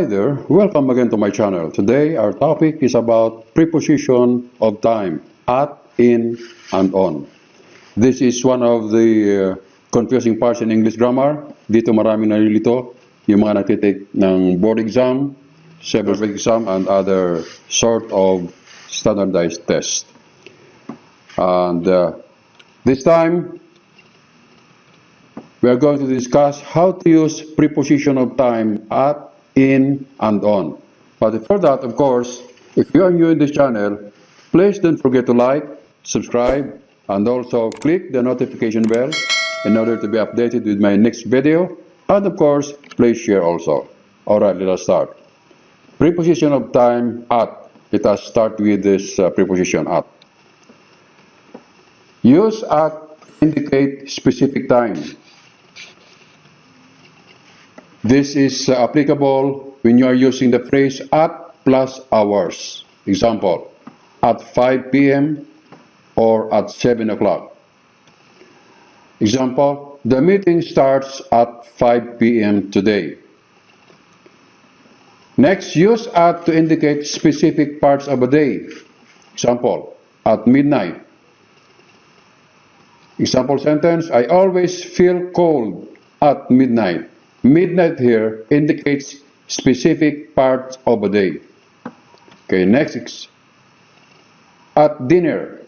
Hi there, welcome again to my channel. Today our topic is about preposition of time, at, in, and on. This is one of the confusing parts in English grammar. Dito maraming nalilito, yung mga nagtitake ng board exam, civil exam, and other sort of standardized test. And this time, we are going to discuss how to use preposition of time at, in, and on. But before that, of course, if you are new in this channel, please don't forget to like, subscribe, and also click the notification bell in order to be updated with my next video. And of course, please share also. Alright, let us start. Preposition of time at. Let us start with this preposition at. Use at to indicate specific time. This is applicable when you are using the phrase at plus hours. Example, at 5 p.m. or at 7 o'clock. Example, the meeting starts at 5 p.m. today. Next, use at to indicate specific parts of a day. Example, at midnight. Example sentence, I always feel cold at midnight. Midnight here indicates specific parts of a day. Okay, next. At dinner.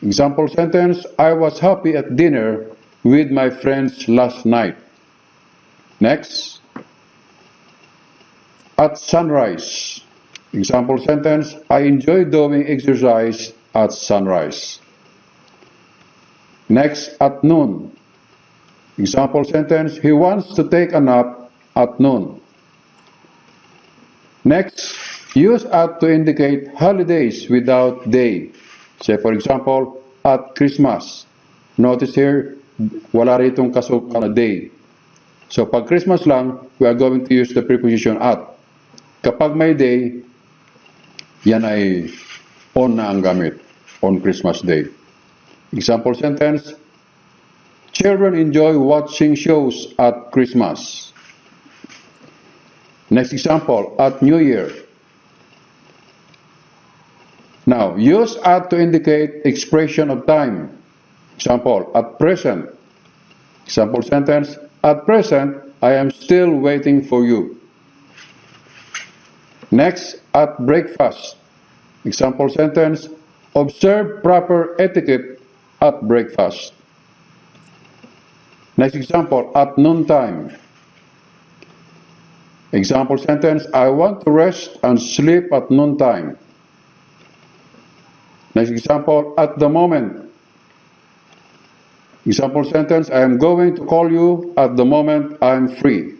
Example sentence, I was happy at dinner with my friends last night. Next. At sunrise. Example sentence, I enjoy doing exercise at sunrise. Next, at noon. Example sentence, he wants to take a nap at noon. Next, use at to indicate holidays without day. Say for example, at Christmas. Notice here, wala ritong kasukan na day. So pag Christmas lang, we are going to use the preposition at. Kapag may day, yan ay on na ang gamit. On Christmas Day. Example sentence, children enjoy watching shows at Christmas. Next example, at New Year. Now, use at to indicate expression of time. Example, at present. Example sentence, at present, I am still waiting for you. Next, at breakfast. Example sentence, observe proper etiquette at breakfast. Next example, at noontime. Example sentence, I want to rest and sleep at noontime. Next example, at the moment. Example sentence, I am going to call you at the moment I am free.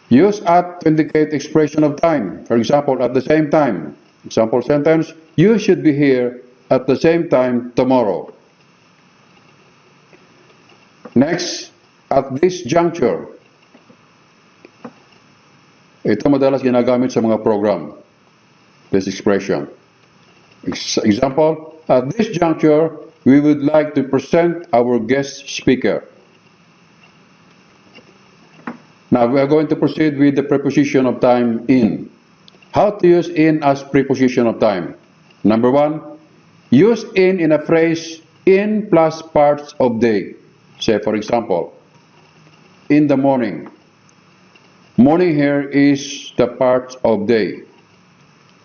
Use at to indicate expression of time. For example, at the same time. Example sentence, you should be here at the same time tomorrow. Next, at this juncture. Ito madalas ginagamit sa mga program. This expression. Example, at this juncture, we would like to present our guest speaker. Now we are going to proceed with the preposition of time in. How to use in as preposition of time? Number one, use in a phrase in plus parts of day. Say for example, in the morning. Morning here is the part of day.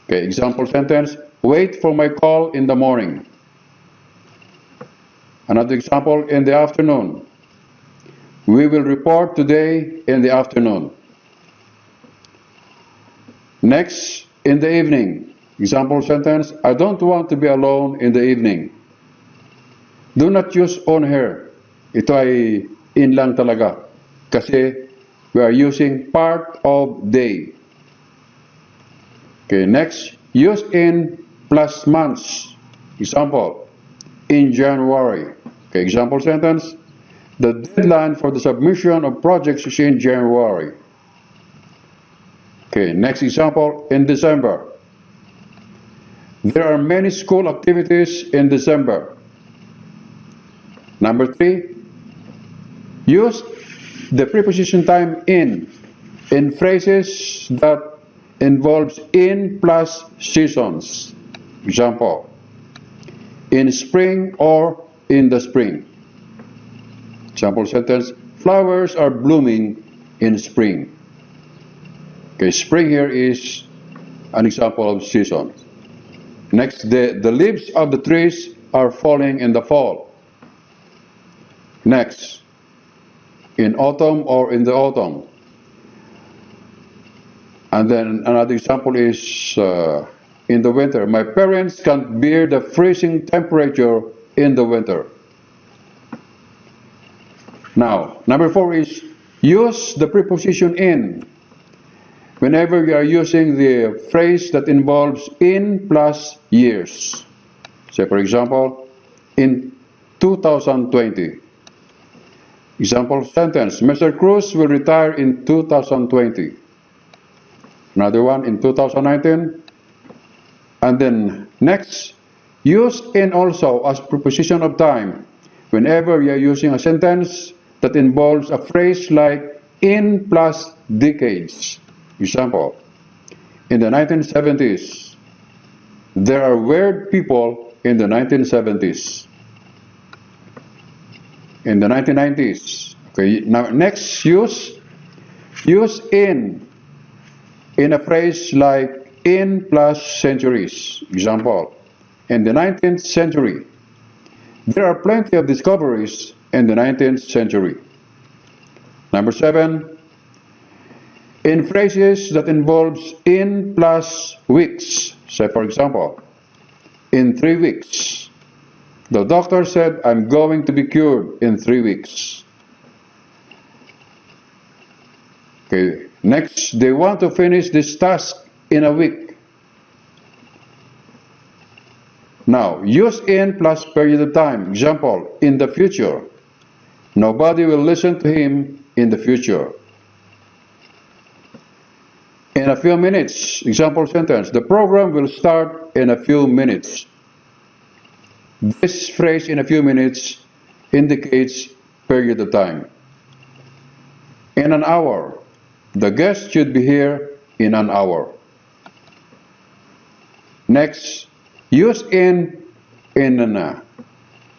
Okay, example sentence, wait for my call in the morning. Another example, in the afternoon. We will report today in the afternoon. Next, in the evening. Example sentence, I don't want to be alone in the evening. Do not use on here. Ito ay in lang talaga. Kasi we are using part of day. Okay, next, use in plus months. Example, in January. Okay, example sentence, the deadline for the submission of projects is in January. Okay, next example, in December. There are many school activities in December. Number three, use the preposition time in phrases that involves in plus seasons. Example, in spring or in the spring. Example sentence, flowers are blooming in spring. Okay, spring here is an example of season. Next, the leaves of the trees are falling in the fall. Next, in autumn or in the autumn. And then another example is in the winter. My parents can't bear the freezing temperature in the winter. Now, number 4 is use the preposition in whenever you are using the phrase that involves in plus years. Say, for example, in 2020. Example sentence, Mr. Cruz will retire in 2020. Another one, in 2019. And then next, use in also as preposition of time whenever you are using a sentence that involves a phrase like in plus decades. Example, in the 1970s, there are weird people in the 1970s. In the 1990s. Okay, now next, use in a phrase like in plus centuries. Example, in the 19th century. There are plenty of discoveries in the 19th century. Number 7, in phrases that involves in plus weeks. Say, for example, in 3 weeks. The doctor said, I'm going to be cured in 3 weeks. Okay, next, they want to finish this task in a week. Now, use in plus period of time. Example, in the future. Nobody will listen to him in the future. In a few minutes. Example sentence, the program will start in a few minutes. This phrase, in a few minutes, indicates period of time. In an hour. The guest should be here in an hour. Next, use in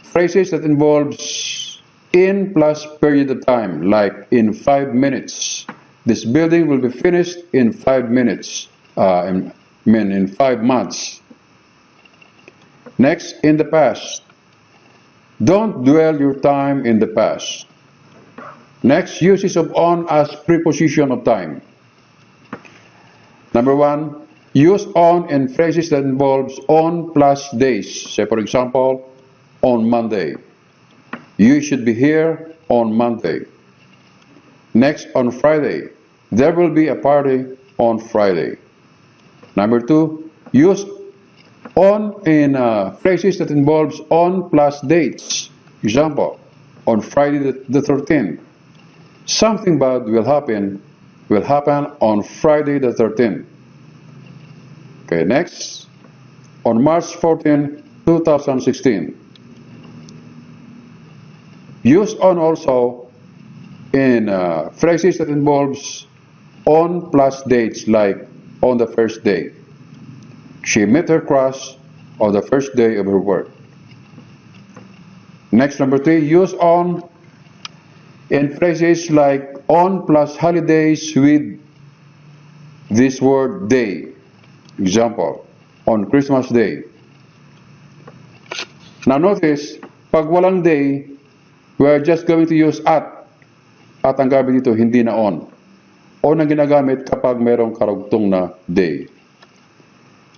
phrases that involves in plus period of time, like in 5 minutes. This building will be finished in 5 minutes, in 5 months. Next, in the past. Don't dwell your time in the past. Next, uses of on as preposition of time. Number 1, use on in phrases that involves on plus days. Say, for example, on Monday. You should be here on Monday. Next, on Friday. There will be a party on Friday. Number 2, use on in phrases that involves on plus dates. Example, on Friday the 13th. Something bad will happen on Friday the 13th. Okay, next, on March 14, 2016. Use on also in phrases that involves on plus dates, like on the first day. She met her crush on the first day of her work. Next, number 3, use on in phrases like on plus holidays with this word day. Example, on Christmas Day. Now notice, pag walang day, we're just going to use at. At ang gamit dito, hindi na on. On ang ginagamit kapag merong karugtong na day.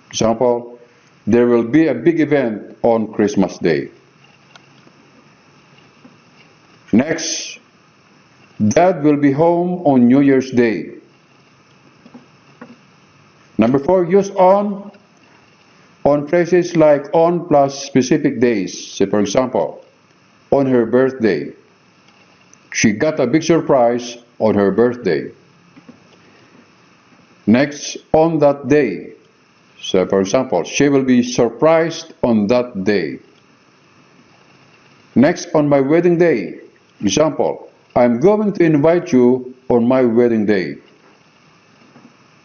Example, there will be a big event on Christmas Day. Next, Dad will be home on New Year's Day. Number 4, use on phrases like on plus specific days. Say, for example, on her birthday. She got a big surprise on her birthday. Next, on that day. So, for example, she will be surprised on that day. Next, on my wedding day. Example, I'm going to invite you on my wedding day.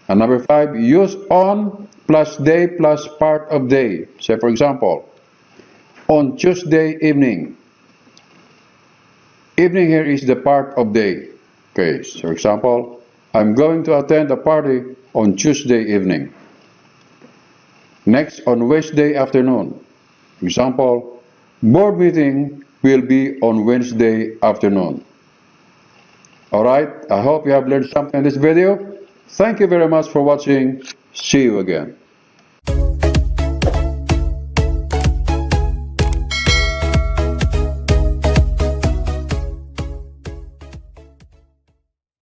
And number 5, use on plus day plus part of day. Say for example, on Tuesday evening. Evening here is the part of day. Okay, so for example, I'm going to attend a party on Tuesday evening. Next, on Wednesday afternoon. Example, board meeting will be on Wednesday afternoon. Alright, I hope you have learned something in this video. Thank you very much for watching. See you again.